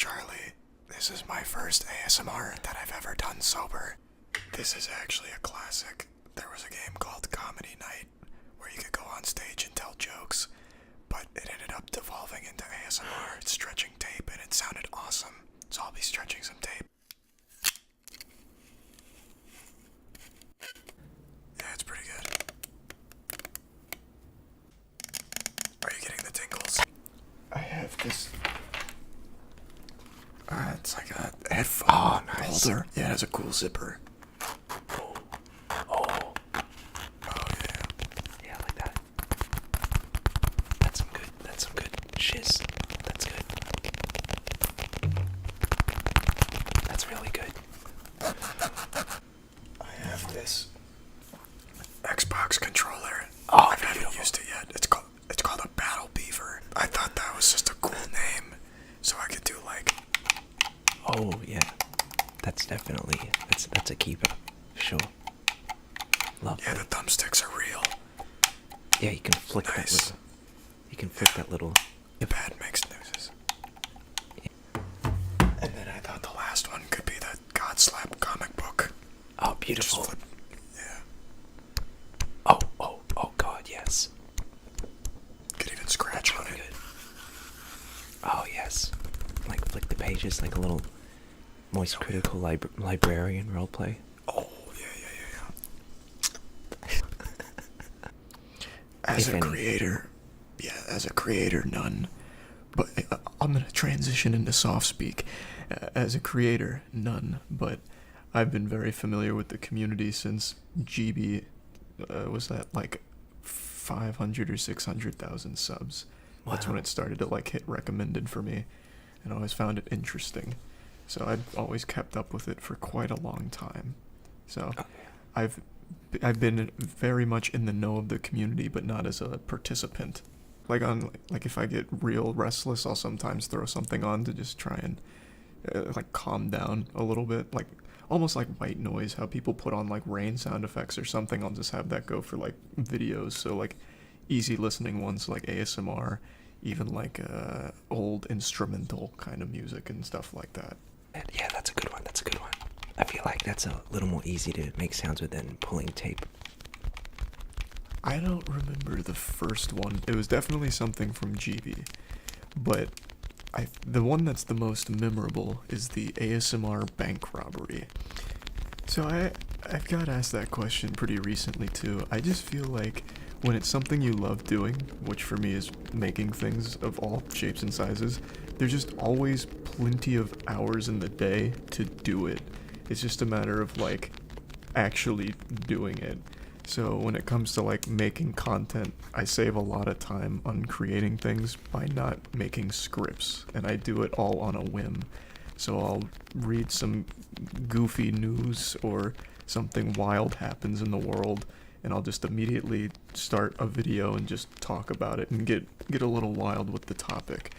Charlie. This is my first ASMR that I've ever done sober. This is actually a classic. There was a game called Comedy Night where you could go on stage and tell jokes, but it ended up devolving into ASMR. It's stretching tape and it sounded awesome. So I'll be stretching some tape. Yeah, it's pretty good. Are you getting the tingles? I have this. It's like a headphone holder. Yeah, it has a cool zipper. Oh, yeah. Yeah, like that. That's some good shiz. That's good. That's really good. I have this Xbox controller. Oh, I haven't used it yet. It's called a Battle Beaver. I thought that was just a cool name, so I could do like. Oh, yeah. That's definitely, that's a keeper. Sure. Love Yeah, that. the thumbsticks are real. Yeah, you can flick that Nice. little. You can flick that little. The pad makes noises. And then I thought the last one could be the God Slap comic book. Oh, beautiful. Just flip. Yeah. Oh, God, yes. Could even scratch on Really it. good. Oh, yes. Like flick the pages like a little moist critical librarian roleplay. Oh, yeah. As If a any. creator, none. But I'm gonna transition into soft speak. As a creator, none. But I've been very familiar with the community since GB was at like 500 or 600,000 subs. That's when Wow. it started to like hit recommended for me, and I always found it interesting. So I've always kept up with it for quite a long time. So Okay. I've been very much in the know of the community, but not as a participant. Like if I get real restless, I'll sometimes throw something on to just try and like calm down a little bit, like almost like white noise. How people put on like rain sound effects or something. I'll just have that go for like videos. So like easy listening ones like ASMR, even like old instrumental kind of music and stuff like that. Yeah, that's a good one. I feel like that's a little more easy to make sounds with than pulling tape. I don't remember the first one. It was definitely something from GB, but the one that's the most memorable is the ASMR bank robbery. So I've got asked that question pretty recently too. I just feel like when it's something you love doing, which for me is making things of all shapes and sizes, there's just always plenty of hours in the day to do it. It's just a matter of like actually doing it. So when it comes to like making content, I save a lot of time on creating things by not making scripts, and I do it all on a whim. So I'll read some goofy news or something wild happens in the world, and I'll just immediately start a video and just talk about it and get a little wild with the topic.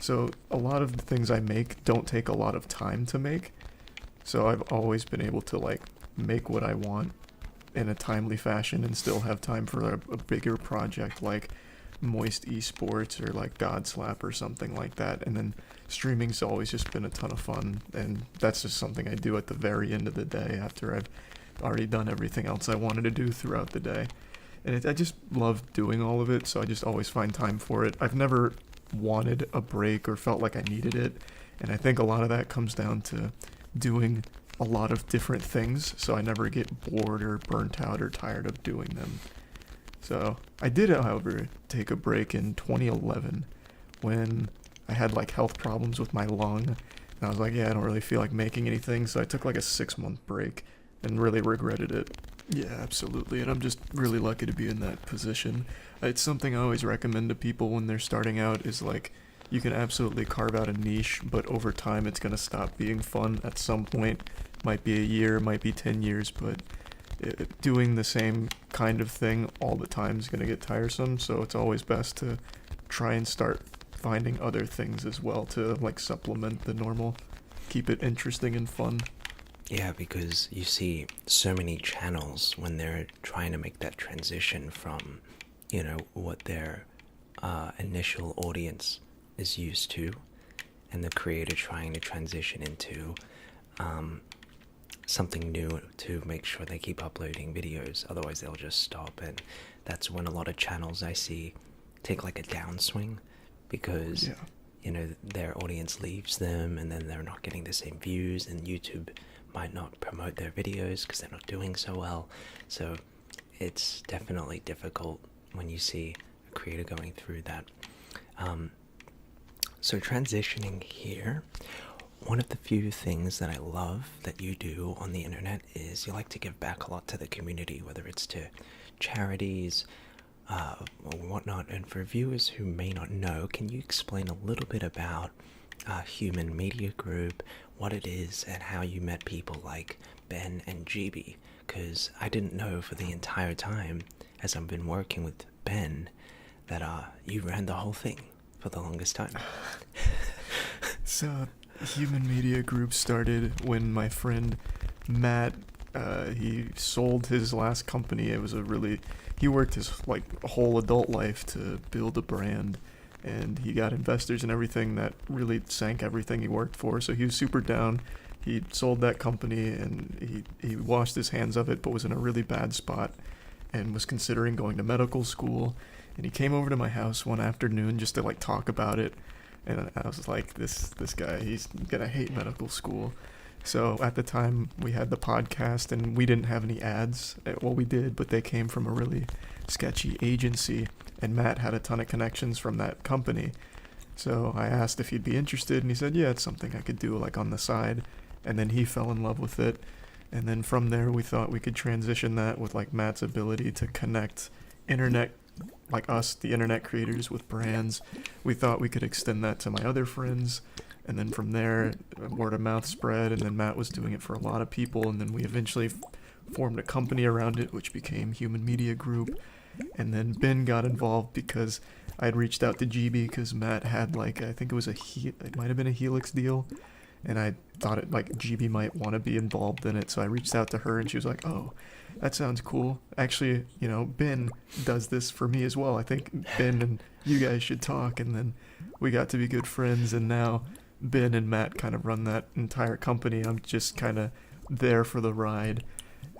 So a lot of the things I make don't take a lot of time to make. So I've always been able to like make what I want in a timely fashion and still have time for a bigger project like Moist Esports or like God Slap or something like that. And then streaming's always just been a ton of fun, and that's just something I do at the very end of the day after I've already done everything else I wanted to do throughout the day. And I just love doing all of it, so I just always find time for it. I've never wanted a break or felt like I needed it, and I think a lot of that comes down to doing a lot of different things, so I never get bored or burnt out or tired of doing them. So I did, however, take a break in 2011 when I had like health problems with my lung, and I was like, yeah, I don't really feel like making anything, so I took like a 6-month break and really regretted it. Yeah, absolutely, and I'm just really lucky to be in that position. It's something I always recommend to people when they're starting out is like, you can absolutely carve out a niche, but over time it's going to stop being fun at some point. Might be a year, might be 10 years, but doing the same kind of thing all the time is going to get tiresome, so it's always best to try and start finding other things as well to like supplement the normal, keep it interesting and fun. Yeah, because you see so many channels when they're trying to make that transition from, what their initial audience is used to, and the creator trying to transition into something new to make sure they keep uploading videos, otherwise they'll just stop. And that's when a lot of channels I see take like a downswing, because their audience leaves them, and then they're not getting the same views, and YouTube might not promote their videos because they're not doing so well. So it's definitely difficult when you see a creator going through that. So transitioning here, one of the few things that I love that you do on the internet is you like to give back a lot to the community, whether it's to charities or whatnot. And for viewers who may not know, can you explain a little bit about Human Media Group, what it is, and how you met people like Ben and GB? Because I didn't know for the entire time, as I've been working with Ben, that you ran the whole thing for the longest time. So, Human Media Group started when my friend Matt, he sold his last company. It was he worked his whole adult life to build a brand, and he got investors and everything that really sank everything he worked for. So he was super down. He sold that company, and he washed his hands of it, but was in a really bad spot and was considering going to medical school. And he came over to my house one afternoon just to talk about it. And I was like, this guy, he's gonna hate medical school. So at the time, we had the podcast, and we didn't have any ads. Well, we did, but they came from a really sketchy agency, and Matt had a ton of connections from that company. So I asked if he'd be interested, and he said, yeah, it's something I could do on the side. And then he fell in love with it. And then from there, we thought we could transition that with Matt's ability to connect internet, us, the internet creators, with brands. We thought we could extend that to my other friends. And then from there, word of mouth spread, and then Matt was doing it for a lot of people, and then we eventually formed a company around it, which became Human Media Group. And then Ben got involved because I had reached out to GB because Matt had I think it might have been a Helix deal, and I thought GB might want to be involved in it, so I reached out to her, and she was like, oh, that sounds cool. Actually, Ben does this for me as well. I think Ben and you guys should talk. And then we got to be good friends, and now Ben and Matt kind of run that entire company. I'm just kind of there for the ride,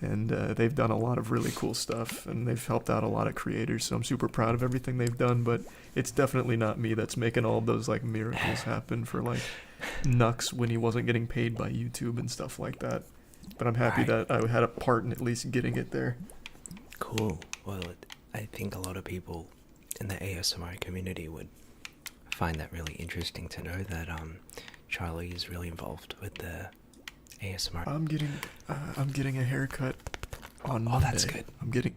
and they've done a lot of really cool stuff, and they've helped out a lot of creators, so I'm super proud of everything they've done. But it's definitely not me that's making all of those miracles happen for Nux when he wasn't getting paid by YouTube and stuff like that. But I'm happy that I had a part in at least getting it there. Cool. Well, I think a lot of people in the ASMR community would find that really interesting to know that Charlie is really involved with the ASMR. I'm getting a haircut on Monday. Oh, that's good. I'm getting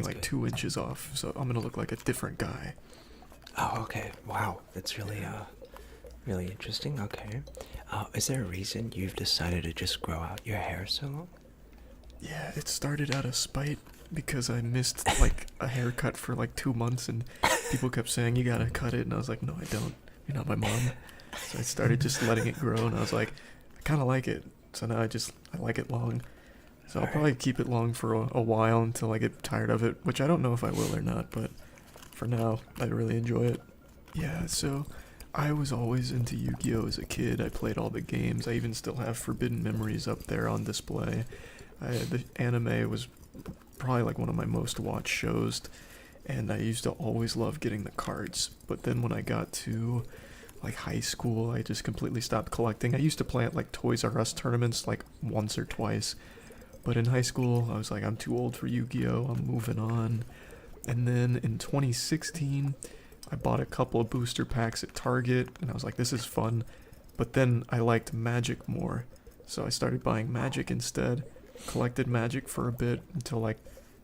good. 2 inches off, so I'm gonna look like a different guy. Oh, okay. Wow, that's really really interesting. Okay. Is there a reason you've decided to just grow out your hair so long? Yeah, it started out of spite because I missed a haircut for 2 months, and people kept saying you gotta cut it, and I was like, no, I don't. You're not my mom. So I started just letting it grow, and I was like, I kind of like it. So now I like it long. So I'll probably keep it long for a while until I get tired of it, which I don't know if I will or not, but for now, I really enjoy it. Yeah, so I was always into Yu-Gi-Oh! As a kid. I played all the games. I even still have Forbidden Memories up there on display. The anime was probably one of my most watched shows, and I used to always love getting the cards. But then when I got to high school, I just completely stopped collecting. I used to play at Toys R Us tournaments once or twice, but in high school I was I'm too old for Yu-Gi-Oh! I'm moving on. And then in 2016, I bought a couple of booster packs at Target, and I was like, this is fun. But then I liked Magic more, so I started buying Magic instead. Collected Magic for a bit until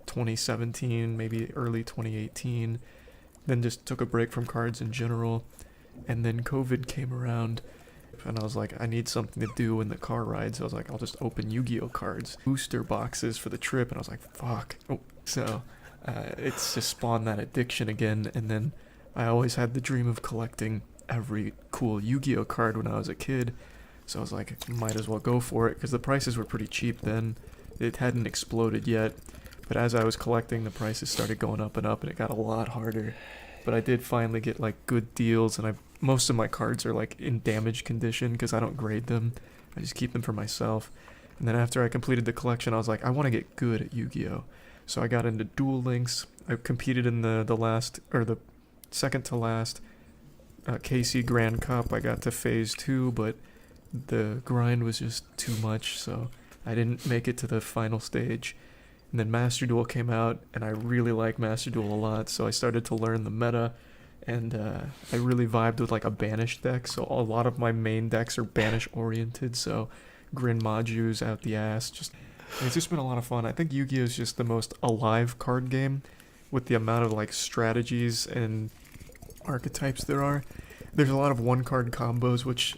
2017, maybe early 2018. Then just took a break from cards in general. And then COVID came around, and I was like, I need something to do in the car ride. So I was like, I'll just open Yu-Gi-Oh! Cards. Booster boxes for the trip, and I was like, fuck. Oh. So it's just spawned that addiction again, and then I always had the dream of collecting every cool Yu-Gi-Oh! Card when I was a kid, so I was like, might as well go for it, because the prices were pretty cheap then. It hadn't exploded yet, but as I was collecting, the prices started going up, and it got a lot harder. but I did finally get like good deals, and most of my cards are like in damaged condition because I don't grade them. I just keep them for myself. And then after I completed the collection, I was like, I want to get good at Yu-Gi-Oh. So I got into Duel Links. I competed in the last, or the second to last KC Grand Cup. I got to phase 2, but the grind was just too much, so I didn't make it to the final stage. And then Master Duel came out, and I really like Master Duel a lot, so I started to learn the meta, and I really vibed with like a Banish deck, so a lot of my main decks are Banish oriented, so Grin Maju's out the ass. It's just been a lot of fun. I think Yu-Gi-Oh is just the most alive card game with the amount of like strategies and archetypes there are. There's a lot of one card combos, which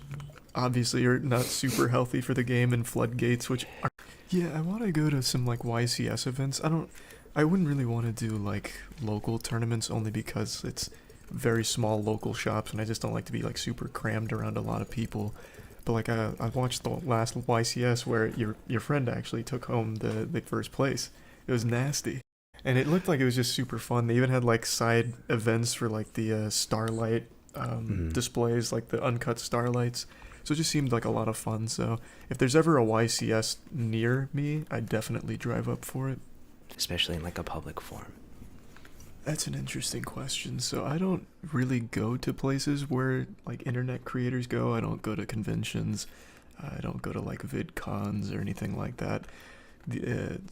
obviously are not super healthy for the game, and floodgates, which are... Yeah, I want to go to some like YCS events. I wouldn't really want to do like local tournaments, only because it's very small local shops, and I just don't like to be like super crammed around a lot of people. But like I watched the last YCS where your friend actually took home the first place. It was nasty. And it looked like it was just super fun. They even had like side events for like the Starlight displays, like the uncut Starlights. So it just seemed like a lot of fun. So if there's ever a YCS near me, I'd definitely drive up for it. Especially in like a public forum. That's an interesting question. So I don't really go to places where like internet creators go. I don't go to conventions. I don't go to like VidCons or anything like that.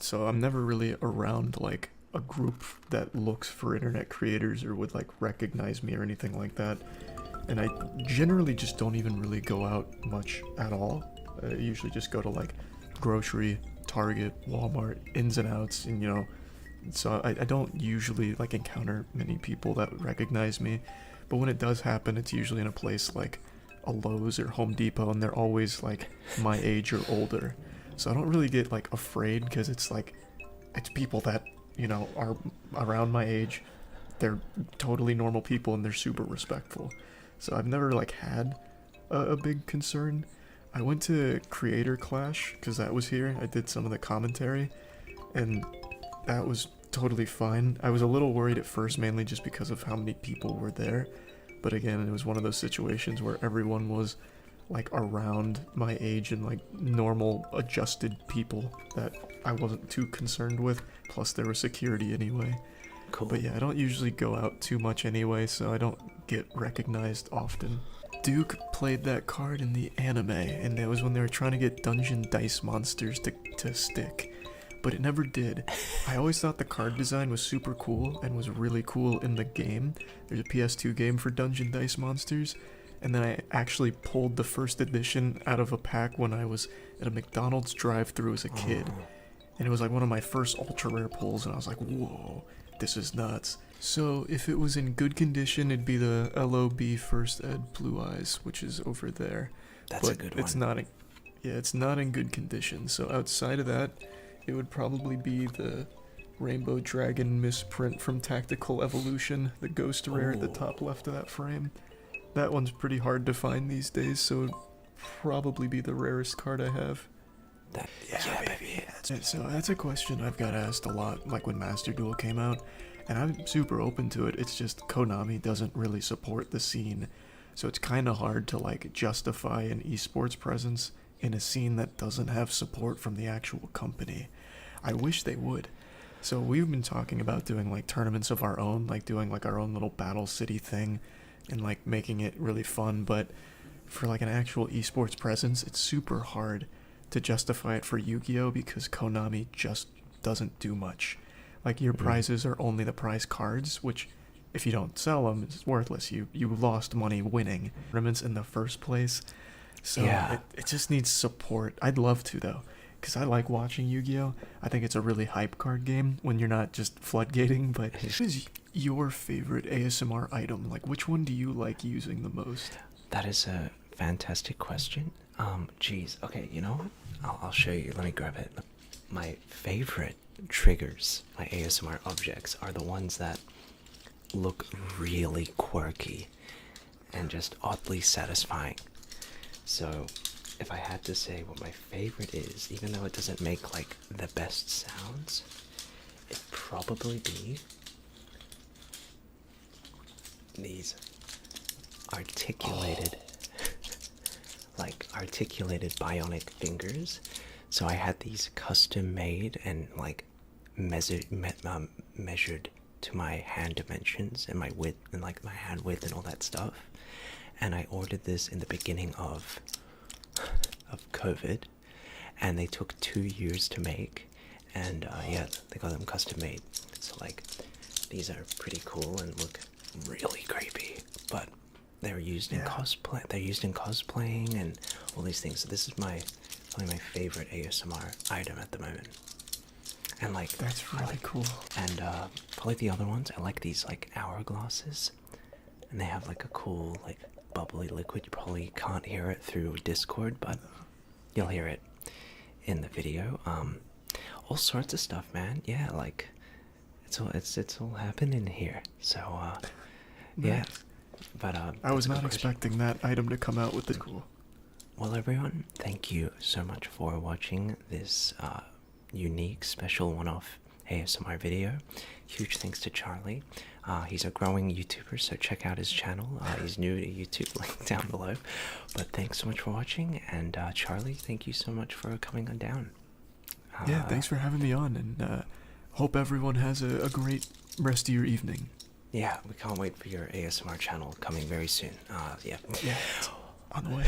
So I'm never really around like a group that looks for internet creators or would like recognize me or anything like that. And I generally just don't even really go out much at all. I usually just go to like grocery, Target, Walmart, ins and outs, and so I don't usually like encounter many people that recognize me. But when it does happen, it's usually in a place like a Lowe's or Home Depot, and they're always like my age or older. So I don't really get like afraid, because it's people that are around my age. They're totally normal people, and they're super respectful. So I've never like had a big concern. I went to Creator Clash because that was here. I did some of the commentary, and that was totally fine. I was a little worried at first, mainly just because of how many people were there. But again, it was one of those situations where everyone was like around my age and like normal adjusted people that I wasn't too concerned with. Plus there was security anyway. Cool. But yeah, I don't usually go out too much anyway, so I don't get recognized often. Duke played that card in the anime, and that was when they were trying to get Dungeon Dice Monsters to stick. But it never did. I always thought the card design was super cool and was really cool in the game. There's a PS2 game for Dungeon Dice Monsters, and then I actually pulled the first edition out of a pack when I was at a McDonald's drive-thru as a kid. And it was like one of my first ultra rare pulls, and I was like, whoa, this is nuts. So if it was in good condition, it'd be the LOB First Ed Blue Eyes, which is over there. That's a good one. It's not in good condition. So outside of that, it would probably be the Rainbow Dragon misprint from Tactical Evolution, the ghost rare at the top left of that frame. That one's pretty hard to find these days, so it'd probably be the rarest card I have. Yeah, baby. So that's a question I've got asked a lot, like when Master Duel came out, and I'm super open to it. It's just Konami doesn't really support the scene, so it's kind of hard to like justify an esports presence in a scene that doesn't have support from the actual company. I wish they would. So we've been talking about doing like tournaments of our own, like doing like our own little Battle City thing and like making it really fun, but for like an actual esports presence, it's super hard to justify it for Yu-Gi-Oh because Konami just doesn't do much. Like your prizes are only the prize cards, which if you don't sell them, it's worthless. You lost money winning tournaments in the first place. So yeah. It just needs support. I'd love to though, because I like watching Yu-Gi-Oh. I think it's a really hype card game when you're not just floodgating. But what is your favorite ASMR item? Like, which one do you like using the most? That is a fantastic question. Geez. Okay, you know what? I'll show you. Let me grab it. My favorite triggers, my ASMR objects, are the ones that look really quirky and just oddly satisfying. So if I had to say what my favorite is, even though it doesn't make like the best sounds, it'd probably be these articulated, like articulated bionic fingers. So I had these custom made and like measured to my hand dimensions and my width and like my hand width and all that stuff. And I ordered this in the beginning of COVID, and they took 2 years to make. And yeah, they got them custom made. So like, these are pretty cool and look really creepy, but they're used in cosplay. They're used in cosplaying and all these things. So this is probably my favorite ASMR item at the moment. And like, that's really cool. And probably the other ones, I like these like hourglasses, and they have like a cool like bubbly liquid. You probably can't hear it through Discord, but you'll hear it in the video. All sorts of stuff, man. Yeah, like it's all happening here. So yeah. Nice. But I was not expecting that item to come out with the cool. Well, everyone, thank you so much for watching this unique, special one-off ASMR video. Huge thanks to Charlie. He's a growing YouTuber, so check out his channel. He's new to YouTube, link down below. But thanks so much for watching, and Charlie, thank you so much for coming on down. Yeah, thanks for having me on, and hope everyone has a great rest of your evening. Yeah, we can't wait for your ASMR channel coming very soon. Yeah. Yeah, on the way.